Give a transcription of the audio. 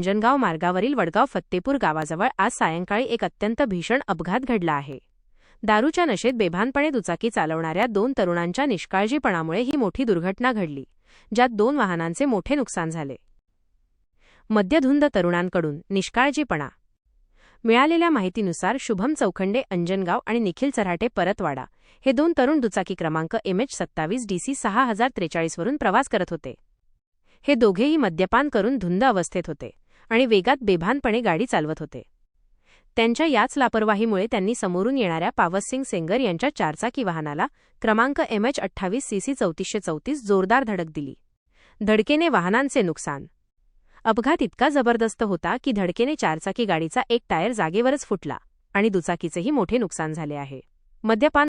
अंजनगाव मार्गावरील वडगाव फत्तेपूर गावाजवळ आज सायंकाळी एक अत्यंत भीषण अपघात घडला आहे। दारूच्या नशेत बेभानपणे दुचाकी चालवणाऱ्या 2 तरुणांच्या निष्काळजीपणामुळे ही मोठी दुर्घटना घडली, ज्यात 2 वाहनांचे मोठे नुकसान झाले। मद्यधुंद तरुणांकडून निष्काळजीपणा। मिळालेल्या माहितीनुसार शुभम चौखंडे अंजनगाव आणि निखिल चऱ्हाटे परतवाडा हे 2 तरुण दुचाकी क्रमांक MH27DC 6043 वरून प्रवास करत होते। हे दोघेही मद्यपान करून धुंद अवस्थेत होते आणि वेगात बेभानपणे गाडी चालवत होते। त्यांच्या याच लापरवाहीमुळे त्यांनी समोरून येणाऱ्या पावससिंग सेंगर यांच्या चारचाकी वाहनाला क्रमांक MH28CC 3434 जोरदार धडक दिली। धडकेने वाहनांचे नुकसान। अपघात इतका जबरदस्त होता की धडकेने चारचाकी गाडीचा एक टायर जागेवरच फुटला आणि दुचाकीचेही मोठे नुकसान झाले आहे। मद्यपान